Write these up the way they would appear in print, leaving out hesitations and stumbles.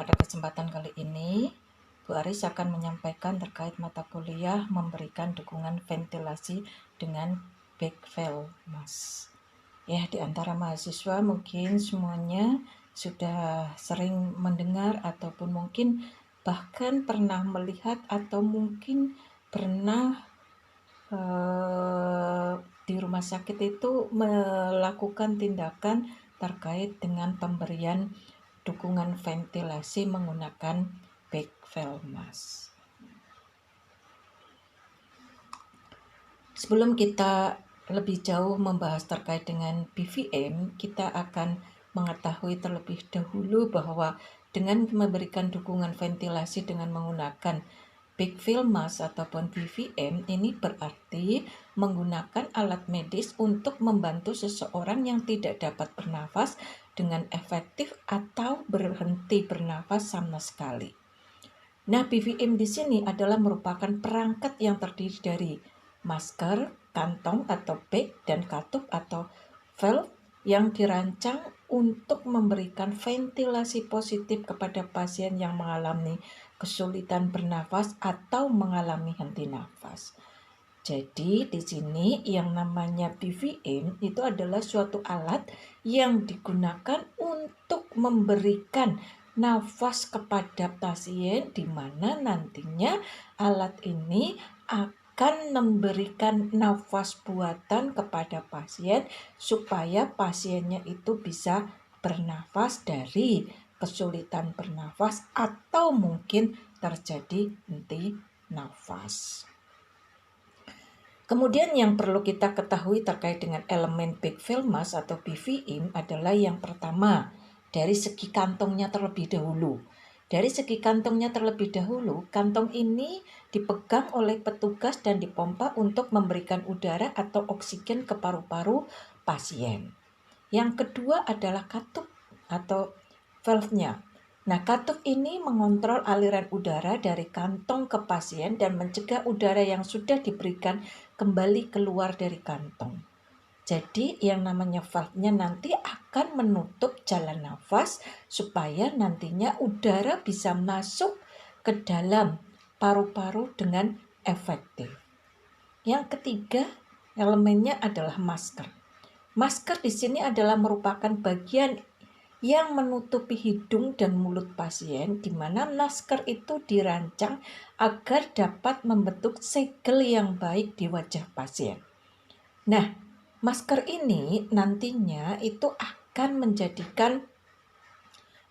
Pada kesempatan kali ini, Bu Aris akan menyampaikan terkait mata kuliah memberikan dukungan ventilasi dengan big valve mask. Ya, di antara mahasiswa mungkin semuanya sudah sering mendengar ataupun mungkin bahkan pernah melihat atau mungkin pernah di rumah sakit itu melakukan tindakan terkait dengan pemberian dukungan ventilasi menggunakan big valve mask. Sebelum kita lebih jauh membahas terkait dengan BVM, kita akan mengetahui terlebih dahulu bahwa dengan memberikan dukungan ventilasi dengan menggunakan big valve mask ataupun BVM, ini berarti menggunakan alat medis untuk membantu seseorang yang tidak dapat bernafas dengan efektif atau berhenti bernafas sama sekali. Nah, BVM di sini adalah merupakan perangkat yang terdiri dari masker, kantong atau bag, dan katup atau valve yang dirancang untuk memberikan ventilasi positif kepada pasien yang mengalami kesulitan bernafas atau mengalami henti nafas. Jadi di sini yang namanya BVM itu adalah suatu alat yang digunakan untuk memberikan nafas kepada pasien, di mana nantinya alat ini akan memberikan nafas buatan kepada pasien supaya pasiennya itu bisa bernafas dari kesulitan bernafas atau mungkin terjadi henti nafas. Kemudian yang perlu kita ketahui terkait dengan elemen big valve mask atau BVM adalah yang pertama, dari segi kantongnya terlebih dahulu. Dari segi kantongnya terlebih dahulu, kantong ini dipegang oleh petugas dan dipompa untuk memberikan udara atau oksigen ke paru-paru pasien. Yang kedua adalah katup atau valve-nya. Nah, katup ini mengontrol aliran udara dari kantong ke pasien dan mencegah udara yang sudah diberikan kembali keluar dari kantong. Jadi yang namanya valve-nya nanti akan menutup jalan nafas supaya nantinya udara bisa masuk ke dalam paru-paru dengan efektif. Yang ketiga elemennya adalah masker. Masker di sini adalah merupakan bagian yang menutupi hidung dan mulut pasien, di mana masker itu dirancang agar dapat membentuk segel yang baik di wajah pasien. Nah, masker ini nantinya itu akan menjadikan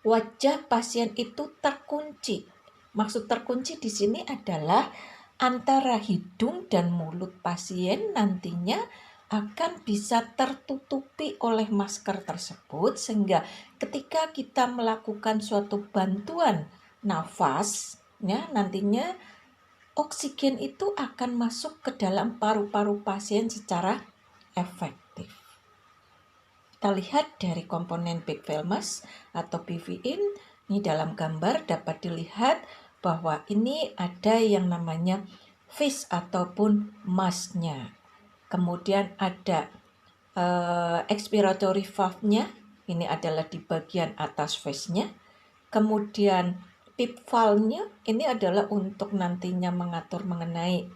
wajah pasien itu terkunci. Maksud terkunci di sini adalah antara hidung dan mulut pasien nantinya akan bisa tertutupi oleh masker tersebut, sehingga ketika kita melakukan suatu bantuan nafas, ya, nantinya oksigen itu akan masuk ke dalam paru-paru pasien secara efektif. Kita lihat dari komponen big valve mask atau BVM, ini dalam gambar dapat dilihat bahwa ini ada yang namanya face ataupun masknya. Kemudian ada expiratory valve-nya, ini adalah di bagian atas face-nya. Kemudian pip valve-nya, ini adalah untuk nantinya mengatur mengenai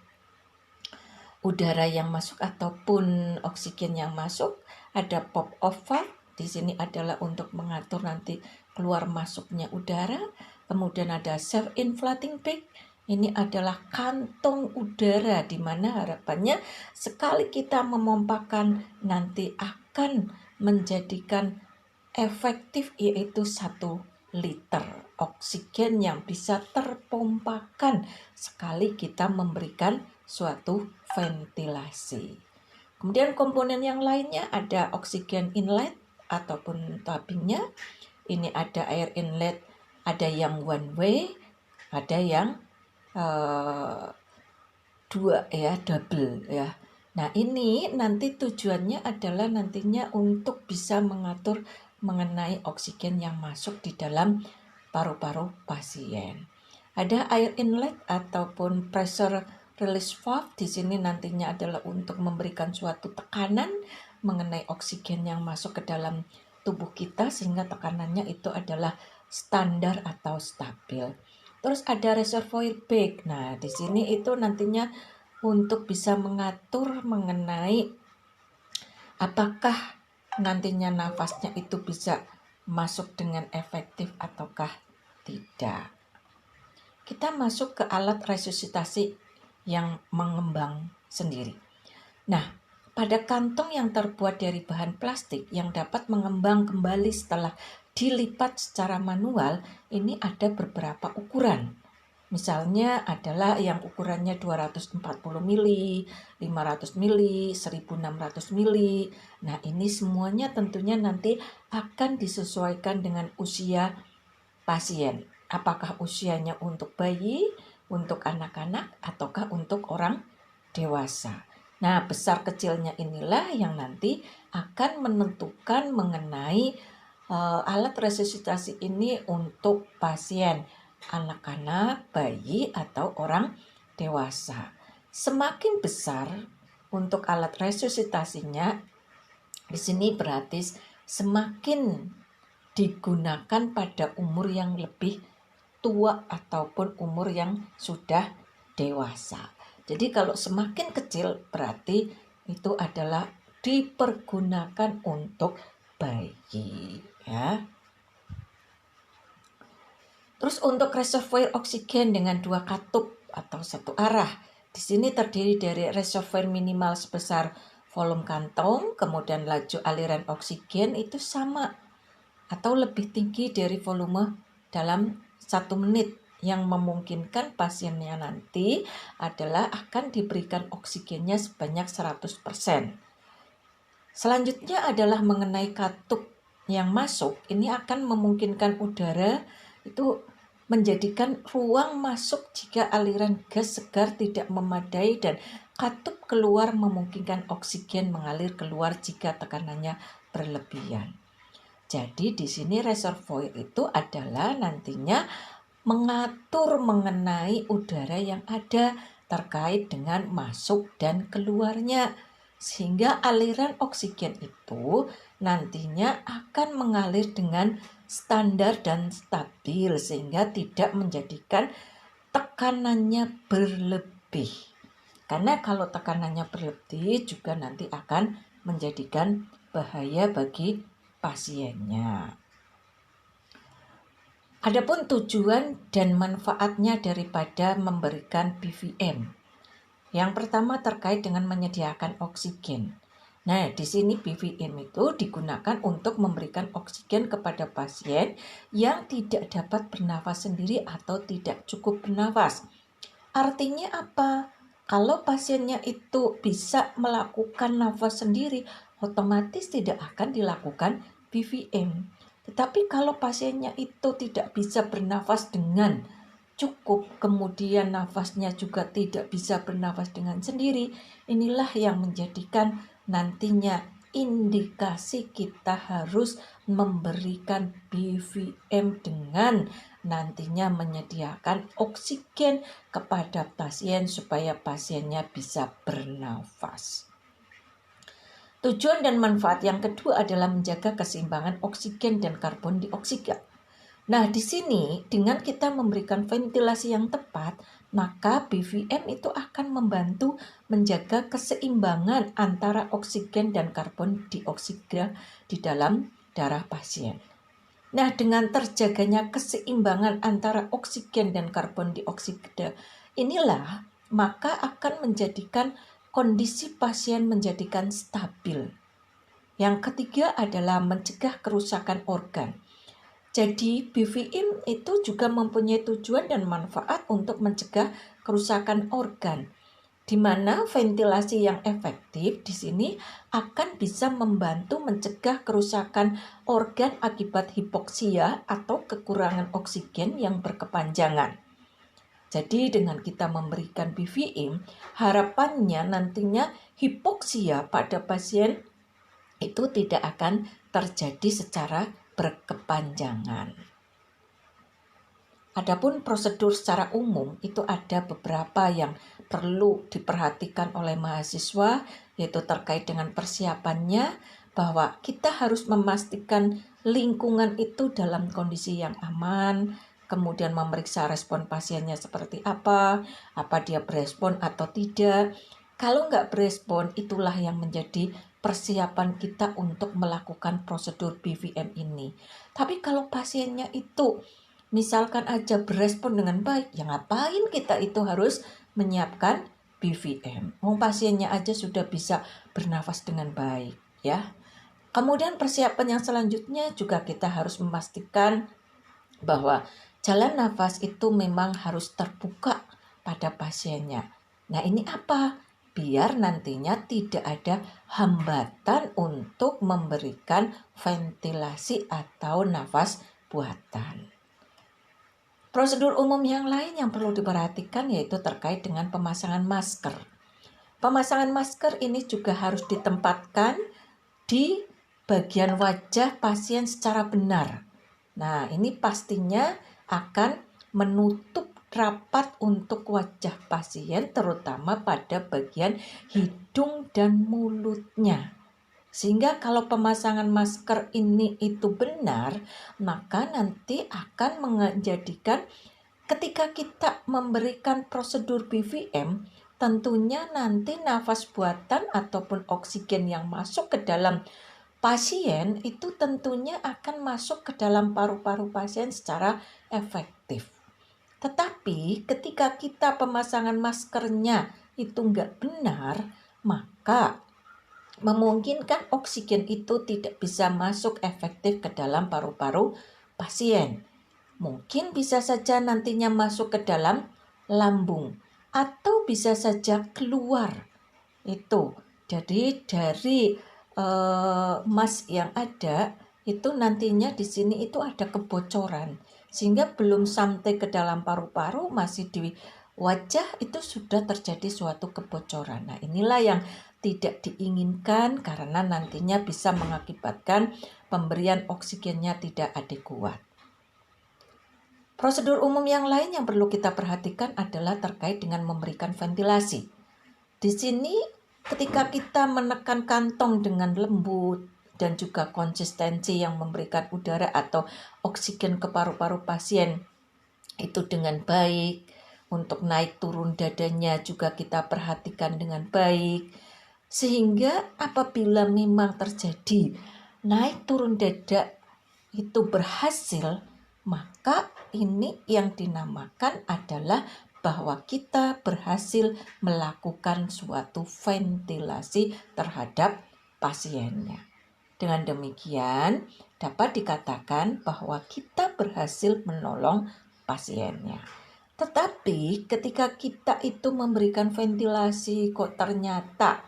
udara yang masuk ataupun oksigen yang masuk. Ada pop off valve, di sini adalah untuk mengatur nanti keluar masuknya udara. Kemudian ada self inflating bag, ini adalah kantong udara, di mana harapannya sekali kita memompakan nanti akan menjadikan efektif, yaitu 1 liter oksigen yang bisa terpompakan sekali kita memberikan suatu ventilasi. Kemudian komponen yang lainnya ada oksigen inlet ataupun tabingnya. Ini ada air inlet, ada yang one way, ada yang 2 ya, double ya. Nah, ini nanti tujuannya adalah nantinya untuk bisa mengatur mengenai oksigen yang masuk di dalam paru-paru pasien. Ada air inlet ataupun pressure release valve, di sini nantinya adalah untuk memberikan suatu tekanan mengenai oksigen yang masuk ke dalam tubuh kita, sehingga tekanannya itu adalah standar atau stabil. Terus ada reservoir bag. Nah, di sini itu nantinya untuk bisa mengatur mengenai apakah nantinya nafasnya itu bisa masuk dengan efektif ataukah tidak. Kita masuk ke alat resusitasi yang mengembang sendiri. Nah, pada kantong yang terbuat dari bahan plastik yang dapat mengembang kembali setelah dilipat secara manual, ini ada beberapa ukuran. Misalnya adalah yang ukurannya 240 mili, 500 mili, 1600 mili. Nah, ini semuanya tentunya nanti akan disesuaikan dengan usia pasien. Apakah usianya untuk bayi, untuk anak-anak, ataukah untuk orang dewasa. Nah, besar kecilnya inilah yang nanti akan menentukan mengenai alat resusitasi ini untuk pasien anak-anak, bayi, atau orang dewasa. Semakin besar untuk alat resusitasinya, di sini berarti semakin digunakan pada umur yang lebih tua ataupun umur yang sudah dewasa. Jadi kalau semakin kecil berarti itu adalah dipergunakan untuk bayi, ya. Terus untuk reservoir oksigen dengan 2 katup atau satu arah. Di sini terdiri dari reservoir minimal sebesar volume kantong, kemudian laju aliran oksigen itu sama atau lebih tinggi dari volume dalam 1 menit, yang memungkinkan pasiennya nanti adalah akan diberikan oksigennya sebanyak 100%. Selanjutnya adalah mengenai katup yang masuk, ini akan memungkinkan udara itu menjadikan ruang masuk jika aliran gas segar tidak memadai, dan katup keluar memungkinkan oksigen mengalir keluar jika tekanannya berlebihan. Jadi di sini reservoir itu adalah nantinya mengatur mengenai udara yang ada terkait dengan masuk dan keluarnya, sehingga aliran oksigen itu nantinya akan mengalir dengan standar dan stabil sehingga tidak menjadikan tekanannya berlebih. Karena kalau tekanannya berlebih juga nanti akan menjadikan bahaya bagi pasiennya. Adapun tujuan dan manfaatnya daripada memberikan BVM. Yang pertama terkait dengan menyediakan oksigen. Nah, di sini BVM itu digunakan untuk memberikan oksigen kepada pasien yang tidak dapat bernafas sendiri atau tidak cukup bernafas. Artinya apa? Kalau pasiennya itu bisa melakukan nafas sendiri, otomatis tidak akan dilakukan BVM. Tetapi kalau pasiennya itu tidak bisa bernafas dengan cukup, kemudian nafasnya juga tidak bisa bernafas dengan sendiri, inilah yang menjadikan nantinya indikasi kita harus memberikan BVM dengan nantinya menyediakan oksigen kepada pasien supaya pasiennya bisa bernafas. Tujuan dan manfaat yang kedua adalah menjaga keseimbangan oksigen dan karbon dioksida. Nah, di sini dengan kita memberikan ventilasi yang tepat, maka BVM itu akan membantu menjaga keseimbangan antara oksigen dan karbon dioksida di dalam darah pasien. Nah, dengan terjaganya keseimbangan antara oksigen dan karbon dioksida inilah maka akan menjadikan kondisi pasien menjadikan stabil. Yang ketiga adalah mencegah kerusakan organ. Jadi BVM itu juga mempunyai tujuan dan manfaat untuk mencegah kerusakan organ, di mana ventilasi yang efektif di sini akan bisa membantu mencegah kerusakan organ akibat hipoksia atau kekurangan oksigen yang berkepanjangan. Jadi dengan kita memberikan BVM, harapannya nantinya hipoksia pada pasien itu tidak akan terjadi secara berkepanjangan. Adapun prosedur secara umum itu ada beberapa yang perlu diperhatikan oleh mahasiswa, yaitu terkait dengan persiapannya. bahwa kita harus memastikan lingkungan itu dalam kondisi yang aman, kemudian memeriksa respon pasiennya seperti apa dia berespon atau tidak. Kalau nggak berespon, itulah yang menjadi persiapan kita untuk melakukan prosedur BVM ini. Tapi kalau pasiennya itu misalkan aja berespon dengan baik, ya ngapain kita itu harus menyiapkan BVM? Pasiennya aja sudah bisa bernafas dengan baik, ya. Kemudian persiapan yang selanjutnya juga kita harus memastikan bahwa jalan nafas itu memang harus terbuka pada pasiennya. Nah, ini apa? Biar nantinya tidak ada hambatan untuk memberikan ventilasi atau nafas buatan. Prosedur umum yang lain yang perlu diperhatikan yaitu terkait dengan pemasangan masker. Pemasangan masker ini juga harus ditempatkan di bagian wajah pasien secara benar. Nah, ini pastinya akan menutup rapat untuk wajah pasien, terutama pada bagian hidung dan mulutnya. Sehingga kalau pemasangan masker ini itu benar, maka nanti akan menjadikan ketika kita memberikan prosedur BVM, tentunya nanti nafas buatan ataupun oksigen yang masuk ke dalam pasien itu tentunya akan masuk ke dalam paru-paru pasien secara efektif. Tetapi ketika kita pemasangan maskernya itu nggak benar, maka memungkinkan oksigen itu tidak bisa masuk efektif ke dalam paru-paru pasien. Mungkin bisa saja nantinya masuk ke dalam lambung atau bisa saja keluar. Itu. Jadi dari mas yang ada itu nantinya di sini itu ada kebocoran sehingga belum sampai ke dalam paru-paru, masih di wajah itu sudah terjadi suatu kebocoran. Nah, inilah yang tidak diinginkan karena nantinya bisa mengakibatkan pemberian oksigennya tidak adekuat. Prosedur umum yang lain yang perlu kita perhatikan adalah terkait dengan memberikan ventilasi. Di sini ketika kita menekan kantong dengan lembut dan juga konsistensi yang memberikan udara atau oksigen ke paru-paru pasien itu dengan baik, untuk naik turun dadanya juga kita perhatikan dengan baik, sehingga apabila memang terjadi naik turun dada itu berhasil, maka ini yang dinamakan adalah bahwa kita berhasil melakukan suatu ventilasi terhadap pasiennya. Dengan demikian, dapat dikatakan bahwa kita berhasil menolong pasiennya. Tetapi ketika kita itu memberikan ventilasi kok ternyata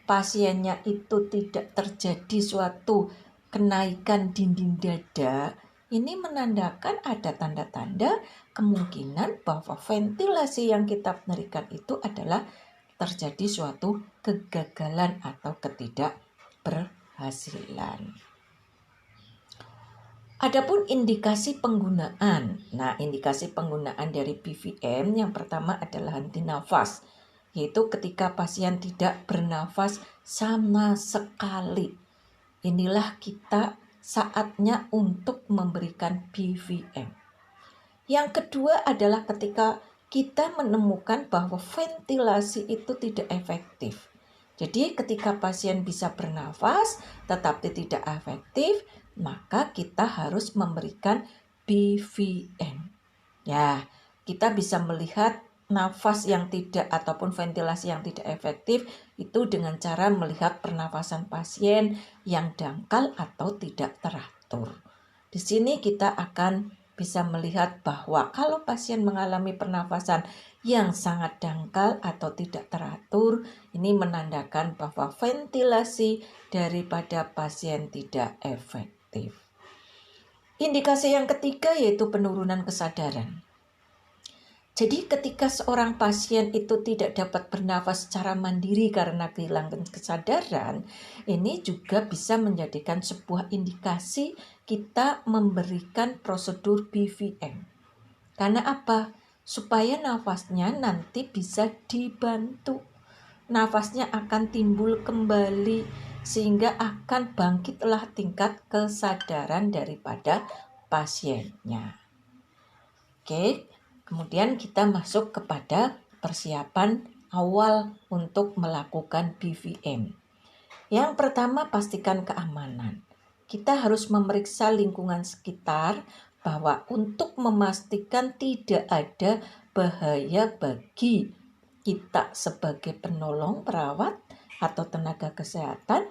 pasiennya itu tidak terjadi suatu kenaikan dinding dada, ini menandakan ada tanda-tanda kemungkinan bahwa ventilasi yang kita berikan itu adalah terjadi suatu kegagalan atau ketidakberhasilan. Adapun indikasi penggunaan. Nah, indikasi penggunaan dari BVM yang pertama adalah henti nafas, yaitu ketika pasien tidak bernafas sama sekali. Inilah kita saatnya untuk memberikan BVM. Yang kedua adalah ketika kita menemukan bahwa ventilasi itu tidak efektif. Jadi ketika pasien bisa bernafas tetapi tidak efektif, maka kita harus memberikan BVM. Ya, kita bisa melihat nafas yang tidak ataupun ventilasi yang tidak efektif itu dengan cara melihat pernafasan pasien yang dangkal atau tidak teratur. Di sini kita akan bisa melihat bahwa kalau pasien mengalami pernafasan yang sangat dangkal atau tidak teratur, ini menandakan bahwa ventilasi daripada pasien tidak efektif. Indikasi yang ketiga yaitu penurunan kesadaran. Jadi ketika seorang pasien itu tidak dapat bernafas secara mandiri karena kehilangan kesadaran, ini juga bisa menjadikan sebuah indikasi kita memberikan prosedur BVM. Karena apa? Supaya nafasnya nanti bisa dibantu. Nafasnya akan timbul kembali sehingga akan bangkitlah tingkat kesadaran daripada pasiennya. Oke, kemudian kita masuk kepada persiapan awal untuk melakukan BVM. Yang pertama, pastikan keamanan. Kita harus memeriksa lingkungan sekitar bahwa untuk memastikan tidak ada bahaya bagi kita sebagai penolong, perawat, atau tenaga kesehatan,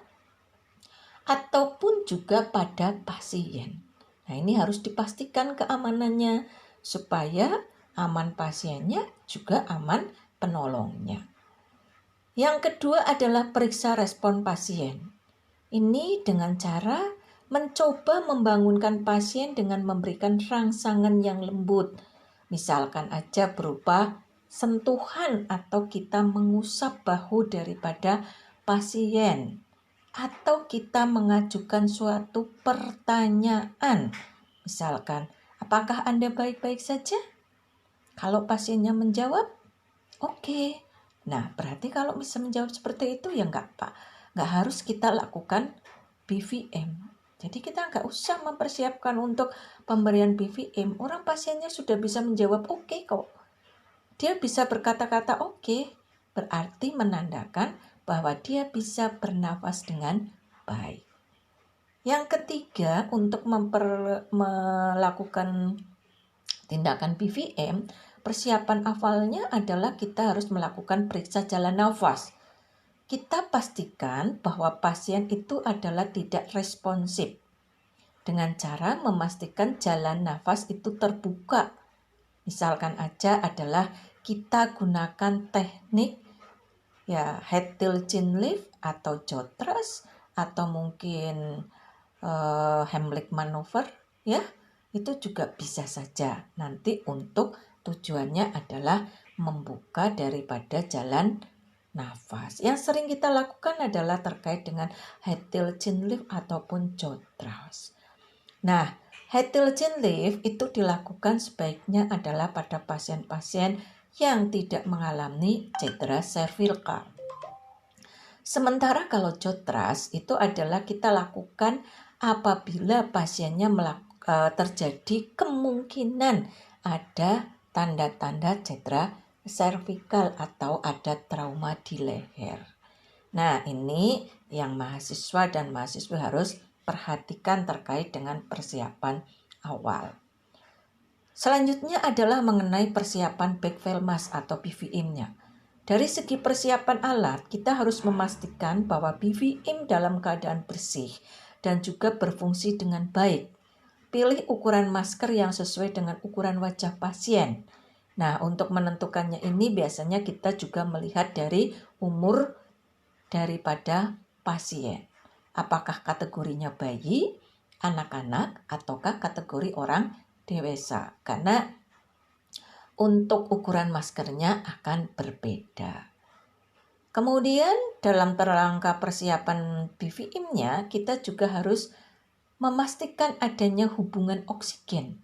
ataupun juga pada pasien. Nah, ini harus dipastikan keamanannya supaya aman pasiennya juga aman penolongnya. Yang kedua adalah periksa respon pasien. Ini dengan cara mencoba membangunkan pasien dengan memberikan rangsangan yang lembut. Misalkan aja berupa sentuhan atau kita mengusap bahu daripada pasien. Atau kita mengajukan suatu pertanyaan. Misalkan, apakah Anda baik-baik saja? Kalau pasiennya menjawab, oke. Nah, berarti kalau bisa menjawab seperti itu ya nggak harus kita lakukan BVM. Jadi kita nggak usah mempersiapkan untuk pemberian BVM. Orang pasiennya sudah bisa menjawab oke kok. Dia bisa berkata-kata oke, berarti menandakan bahwa dia bisa bernafas dengan baik. Yang ketiga, untuk melakukan tindakan BVM, persiapan awalnya adalah kita harus melakukan periksa jalan nafas. Kita pastikan bahwa pasien itu adalah tidak responsif dengan cara memastikan jalan nafas itu terbuka. Misalkan aja adalah kita gunakan teknik head till chin lift atau jaw thrust atau mungkin Heimlich maneuver ya. Itu juga bisa saja nanti untuk tujuannya adalah membuka daripada jalan nafas. Yang sering kita lakukan adalah terkait dengan head till chin lift ataupun jaw thrust. Nah, head till chin lift itu dilakukan sebaiknya adalah pada pasien-pasien yang tidak mengalami cedera servikal. Sementara kalau jaw thrust itu adalah kita lakukan apabila pasiennya terjadi kemungkinan ada tanda-tanda cedera servikal atau ada trauma di leher. Nah, ini yang mahasiswa dan mahasiswa harus perhatikan terkait dengan persiapan awal. Selanjutnya adalah mengenai persiapan backfill mask atau BVM-nya. Dari segi persiapan alat, kita harus memastikan bahwa BVM dalam keadaan bersih dan juga berfungsi dengan baik. Pilih ukuran masker yang sesuai dengan ukuran wajah pasien. Nah, untuk menentukannya ini biasanya kita juga melihat dari umur daripada pasien. Apakah kategorinya bayi, anak-anak, ataukah kategori orang dewasa? Karena untuk ukuran maskernya akan berbeda. Kemudian dalam kerangka persiapan BVM-nya kita juga harus memastikan adanya hubungan oksigen,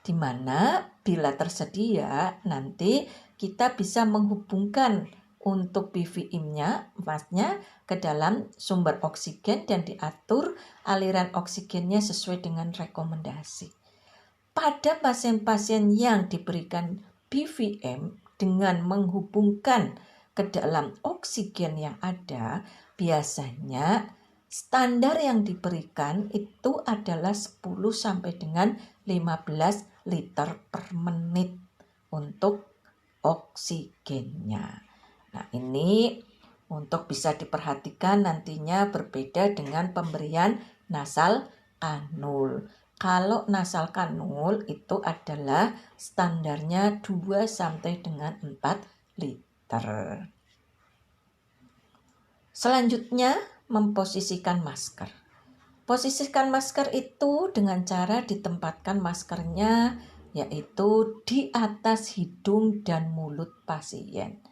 di mana bila tersedia nanti kita bisa menghubungkan untuk BVM-nya, masnya ke dalam sumber oksigen dan diatur aliran oksigennya sesuai dengan rekomendasi. Pada pasien-pasien yang diberikan BVM dengan menghubungkan ke dalam oksigen yang ada, biasanya standar yang diberikan itu adalah 10 sampai dengan 15 liter per menit untuk oksigennya. Nah, ini untuk bisa diperhatikan nantinya berbeda dengan pemberian nasal kanul. Kalau nasal kanul itu adalah standarnya 2 sampai dengan 4 liter. Selanjutnya, memposisikan masker. Posisikan masker itu dengan cara ditempatkan maskernya yaitu di atas hidung dan mulut pasien.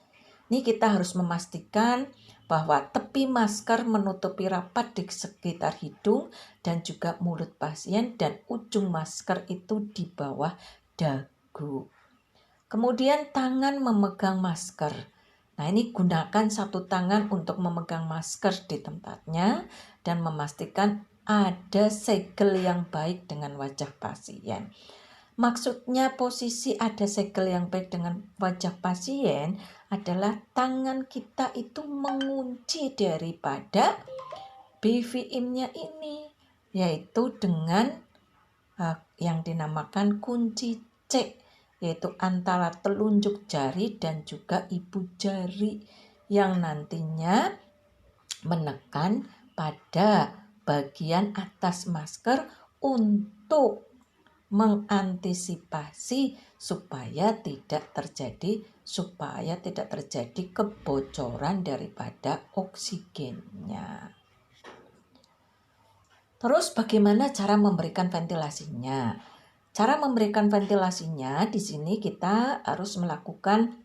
Ini kita harus memastikan bahwa tepi masker menutupi rapat di sekitar hidung dan juga mulut pasien dan ujung masker itu di bawah dagu. Kemudian tangan memegang masker. Nah, ini gunakan satu tangan untuk memegang masker di tempatnya dan memastikan ada segel yang baik dengan wajah pasien. Maksudnya posisi ada segel yang baik dengan wajah pasien adalah tangan kita itu mengunci daripada BVM-nya ini, yaitu dengan yang dinamakan kunci C, yaitu antara telunjuk jari dan juga ibu jari yang nantinya menekan pada bagian atas masker untuk mengantisipasi supaya tidak terjadi kebocoran daripada oksigennya. Terus bagaimana cara memberikan ventilasinya? Cara memberikan ventilasinya di sini kita harus melakukan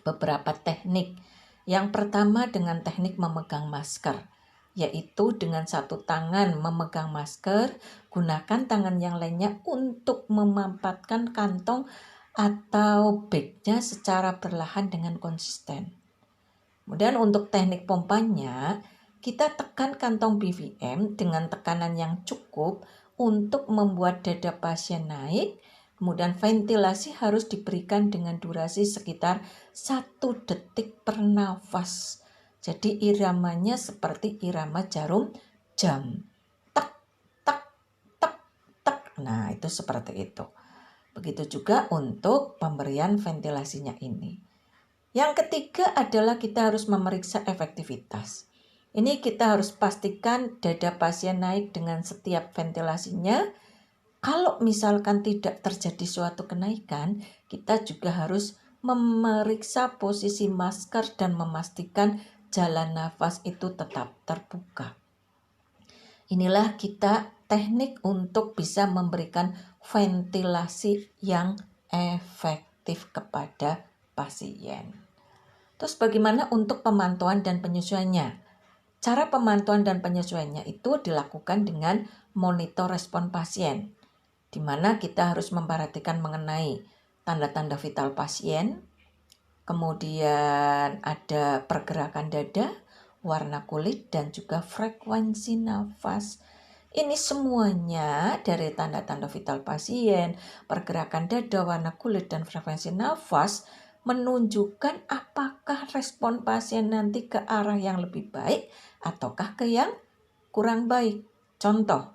beberapa teknik. Yang pertama dengan teknik memegang masker, yaitu dengan satu tangan memegang masker, gunakan tangan yang lainnya untuk memampatkan kantong atau bagnya secara perlahan dengan konsisten. Kemudian untuk teknik pompanya, kita tekan kantong BVM dengan tekanan yang cukup untuk membuat dada pasien naik. Kemudian ventilasi harus diberikan dengan durasi sekitar 1 detik per nafas. Jadi iramanya seperti irama jarum jam. Tak, tak, tak, tak. Nah, itu seperti itu. Begitu juga untuk pemberian ventilasinya ini. Yang ketiga adalah kita harus memeriksa efektivitas. Ini kita harus pastikan dada pasien naik dengan setiap ventilasinya. Kalau misalkan tidak terjadi suatu kenaikan, kita juga harus memeriksa posisi masker dan memastikan jalan nafas itu tetap terbuka. Inilah kita teknik untuk bisa memberikan ventilasi yang efektif kepada pasien. Terus bagaimana untuk pemantauan dan penyesuaiannya? Cara pemantauan dan penyesuaiannya itu dilakukan dengan monitor respon pasien, di mana kita harus memperhatikan mengenai tanda-tanda vital pasien, kemudian ada pergerakan dada, warna kulit, dan juga frekuensi nafas. Ini semuanya dari tanda-tanda vital pasien, pergerakan dada, warna kulit, dan frekuensi nafas menunjukkan apakah respon pasien nanti ke arah yang lebih baik ataukah ke yang kurang baik. Contoh,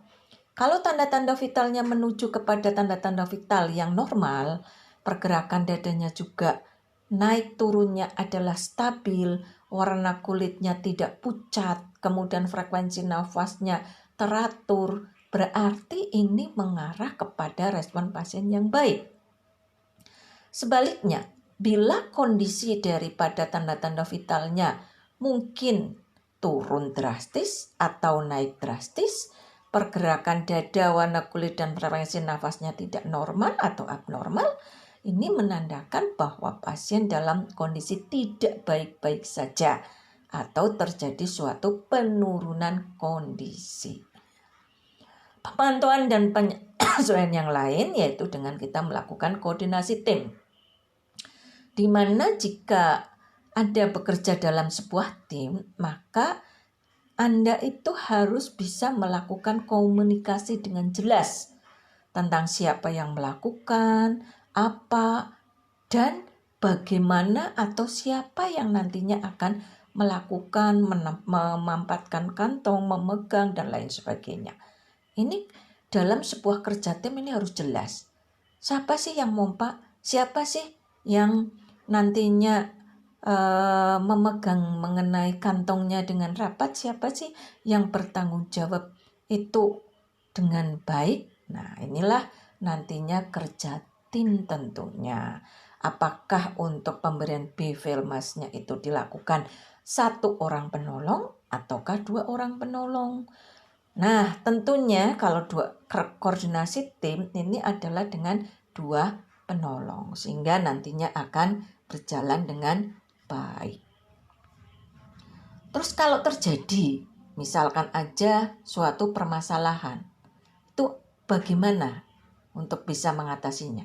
kalau tanda-tanda vitalnya menuju kepada tanda-tanda vital yang normal, pergerakan dadanya juga naik turunnya adalah stabil, warna kulitnya tidak pucat, kemudian frekuensi nafasnya teratur, berarti ini mengarah kepada respon pasien yang baik. Sebaliknya, bila kondisi daripada tanda-tanda vitalnya mungkin turun drastis atau naik drastis, pergerakan dada, warna kulit, dan frekuensi nafasnya tidak normal atau abnormal, ini menandakan bahwa pasien dalam kondisi tidak baik-baik saja atau terjadi suatu penurunan kondisi. Pemantauan dan penyesuaian yang lain yaitu dengan kita melakukan koordinasi tim. Di mana jika Anda bekerja dalam sebuah tim, maka Anda itu harus bisa melakukan komunikasi dengan jelas tentang siapa yang melakukan, apa, dan bagaimana atau siapa yang nantinya akan melakukan, memampatkan kantong, memegang, dan lain sebagainya. Ini dalam sebuah kerja tim ini harus jelas. Siapa sih yang mompa? Siapa sih yang nantinya memegang mengenai kantongnya dengan rapat? Siapa sih yang bertanggung jawab itu dengan baik? Nah, inilah nantinya kerja tim tentunya. Apakah untuk pemberian B-Filmasnya itu dilakukan 1 orang penolong ataukah 2 orang penolong? Nah, tentunya kalau koordinasi tim ini adalah dengan 2 penolong sehingga nantinya akan berjalan dengan baik. Terus kalau terjadi misalkan aja suatu permasalahan, itu bagaimana untuk bisa mengatasinya?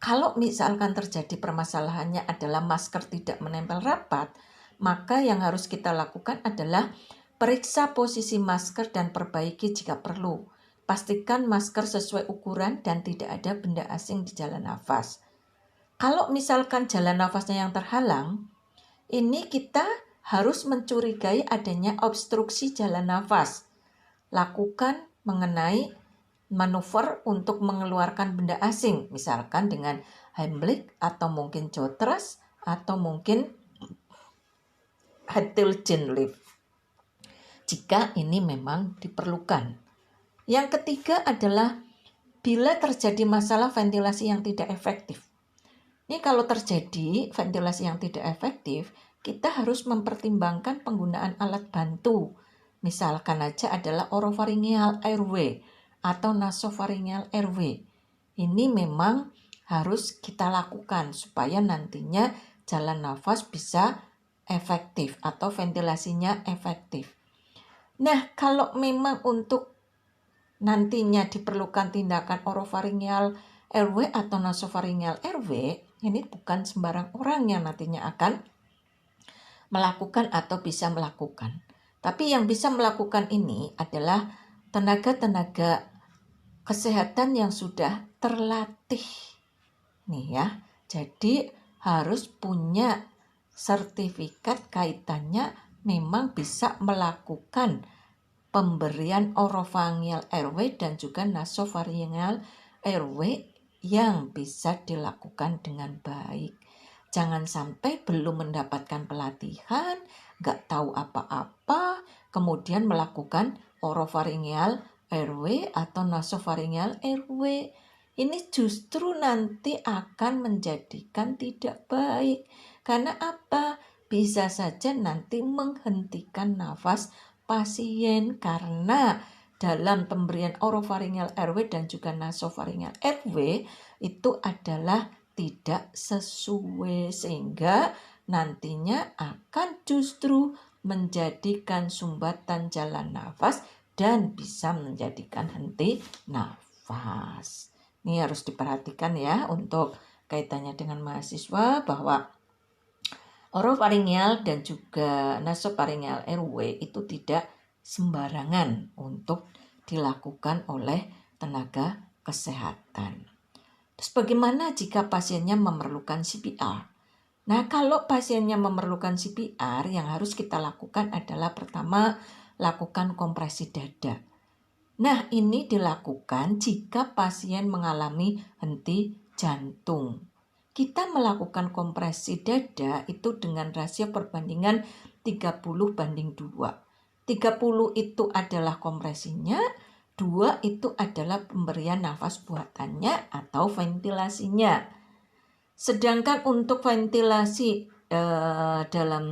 Kalau misalkan terjadi permasalahannya adalah masker tidak menempel rapat, maka yang harus kita lakukan adalah periksa posisi masker dan perbaiki jika perlu. Pastikan masker sesuai ukuran dan tidak ada benda asing di jalan nafas. Kalau misalkan jalan nafasnya yang terhalang, ini kita harus mencurigai adanya obstruksi jalan nafas. Lakukan mengenai manuver untuk mengeluarkan benda asing, misalkan dengan Heimlich atau mungkin Jotras atau mungkin Hattilgen lift, jika ini memang diperlukan. Yang ketiga adalah bila terjadi masalah ventilasi yang tidak efektif. Ini kalau terjadi ventilasi yang tidak efektif, kita harus mempertimbangkan penggunaan alat bantu. Misalkan aja adalah oropharyngeal airway atau nasopharyngeal airway. Ini memang harus kita lakukan supaya nantinya jalan nafas bisa efektif atau ventilasinya efektif. Nah, kalau memang untuk nantinya diperlukan tindakan oropharyngeal airway atau nasopharyngeal airway, ini bukan sembarang orang yang nantinya akan melakukan atau bisa melakukan. Tapi yang bisa melakukan ini adalah tenaga-tenaga kesehatan yang sudah terlatih. Nih ya, jadi harus punya sertifikat kaitannya memang bisa melakukan pemberian oropharyngeal airway dan juga nasopharyngeal airway yang bisa dilakukan dengan baik. Jangan sampai belum mendapatkan pelatihan, nggak tahu apa-apa, kemudian melakukan oropharyngeal airway atau nasopharyngeal airway. Ini justru nanti akan menjadikan tidak baik. Karena apa? Bisa saja nanti menghentikan nafas pasien karena dalam pemberian oropharyngeal airway dan juga nasopharyngeal airway itu adalah tidak sesuai sehingga nantinya akan justru menjadikan sumbatan jalan nafas dan bisa menjadikan henti nafas. Ini harus diperhatikan ya untuk kaitannya dengan mahasiswa bahwa oropharyngeal dan juga nasopharyngeal airway itu tidak sembarangan untuk dilakukan oleh tenaga kesehatan. Terus bagaimana jika pasiennya memerlukan CPR? Nah, kalau pasiennya memerlukan CPR, yang harus kita lakukan adalah pertama, lakukan kompresi dada. Nah, ini dilakukan jika pasien mengalami henti jantung. Kita melakukan kompresi dada itu dengan rasio perbandingan 30:2. 30 itu adalah kompresinya, 2 itu adalah pemberian nafas buatannya atau ventilasinya. Sedangkan untuk ventilasi dalam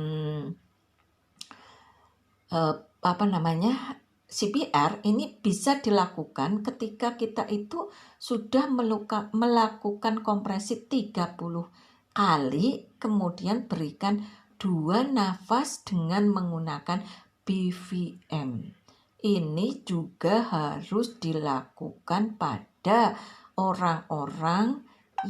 CPR ini bisa dilakukan ketika kita itu sudah melakukan kompresi 30 kali, kemudian berikan 2 nafas dengan menggunakan BVM. Ini juga harus dilakukan pada orang-orang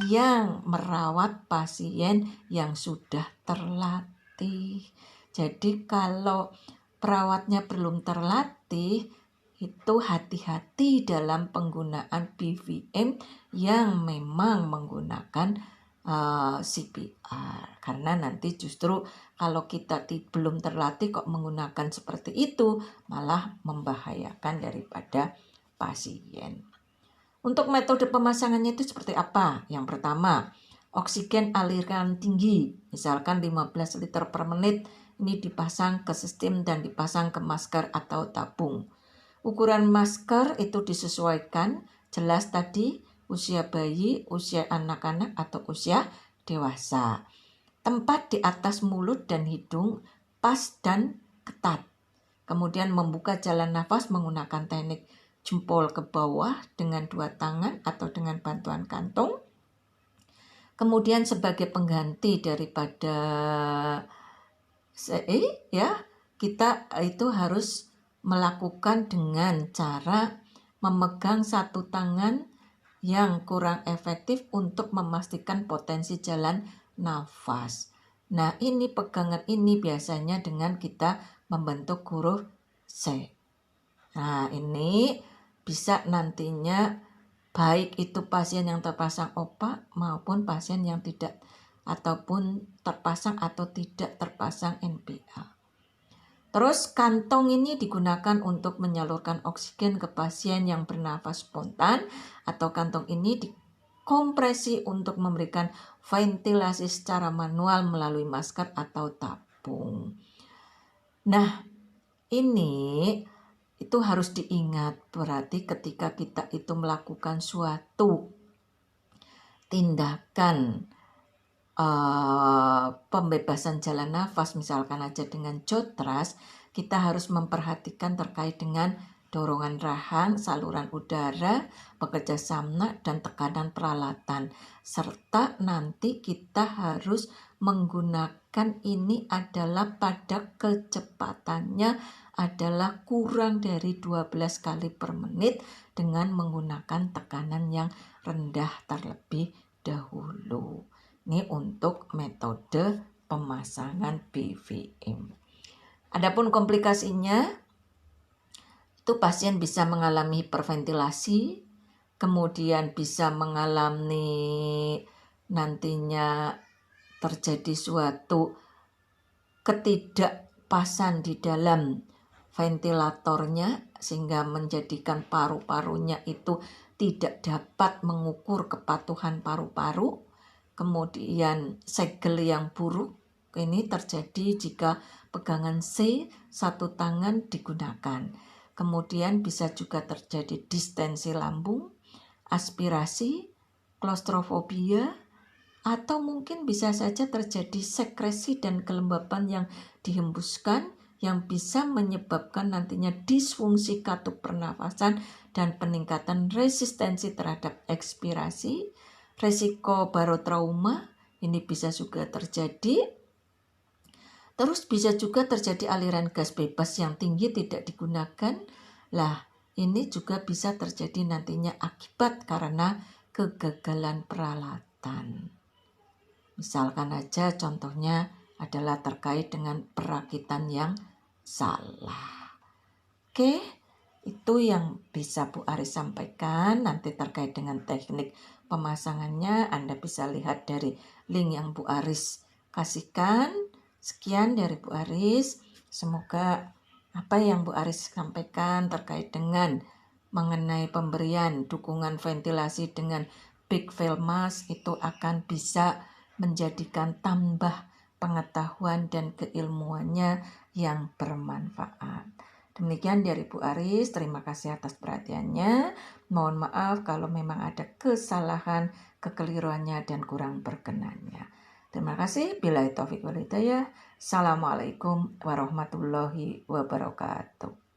yang merawat pasien yang sudah terlatih. Jadi kalau perawatnya belum terlatih, itu hati-hati dalam penggunaan BVM yang memang menggunakan CPR. Karena nanti justru kalau kita belum terlatih kok menggunakan seperti itu, malah membahayakan daripada pasien. Untuk metode pemasangannya itu seperti apa? Yang pertama, oksigen aliran tinggi, misalkan 15 liter per menit, ini dipasang ke sistem dan dipasang ke masker atau tabung. Ukuran masker itu disesuaikan, jelas tadi usia bayi, usia anak-anak atau usia dewasa. Tempat di atas mulut dan hidung pas dan ketat. Kemudian membuka jalan nafas menggunakan teknik jempol ke bawah dengan 2 tangan atau dengan bantuan kantung. Kemudian sebagai pengganti daripada kita itu harus melakukan dengan cara memegang satu tangan yang kurang efektif untuk memastikan potensi jalan nafas. Nah, ini pegangan ini biasanya dengan kita membentuk huruf C. Nah, ini bisa nantinya baik itu pasien yang terpasang OPA maupun pasien yang tidak ataupun terpasang atau tidak terpasang NPA. Terus kantong ini digunakan untuk menyalurkan oksigen ke pasien yang bernafas spontan atau kantong ini dikompresi untuk memberikan ventilasi secara manual melalui masker atau tabung. Nah, ini itu harus diingat, berarti ketika kita itu melakukan suatu tindakan pembebasan jalan nafas, misalkan aja dengan jotras, kita harus memperhatikan terkait dengan dorongan rahang, saluran udara, bekerja sama, dan tekanan peralatan. Serta nanti kita harus menggunakan ini adalah pada kecepatannya adalah kurang dari 12 kali per menit dengan menggunakan tekanan yang rendah terlebih dahulu. Ini untuk metode pemasangan BVM. Adapun komplikasinya, itu pasien bisa mengalami hiperventilasi, kemudian bisa mengalami nantinya terjadi suatu ketidakpasan di dalam ventilatornya sehingga menjadikan paru-parunya itu tidak dapat mengukur kepatuhan paru-paru. Kemudian segel yang buruk ini terjadi jika pegangan C satu tangan digunakan. Kemudian bisa juga terjadi distensi lambung, aspirasi, klaustrofobia, atau mungkin bisa saja terjadi sekresi dan kelembapan yang dihembuskan yang bisa menyebabkan nantinya disfungsi katup pernafasan dan peningkatan resistensi terhadap ekspirasi. Resiko barotrauma ini bisa juga terjadi. Terus bisa juga terjadi aliran gas bebas yang tinggi tidak digunakan. Lah, ini juga bisa terjadi nantinya akibat karena kegagalan peralatan. Misalkan aja contohnya adalah terkait dengan perakitan yang salah. Oke, itu yang bisa Bu Aris sampaikan. Nanti terkait dengan teknik pemasangannya Anda bisa lihat dari link yang Bu Aris kasihkan. Sekian dari Bu Aris. Semoga apa yang Bu Aris sampaikan terkait dengan mengenai pemberian dukungan ventilasi dengan big valve mask itu akan bisa menjadikan tambah pengetahuan dan keilmuannya yang bermanfaat. Demikian dari Bu Aris, terima kasih atas perhatiannya. Mohon maaf kalau memang ada kesalahan, kekeliruannya dan kurang berkenannya. Terima kasih. Billahi taufiq wal hidayah. Assalamualaikum warahmatullahi wabarakatuh.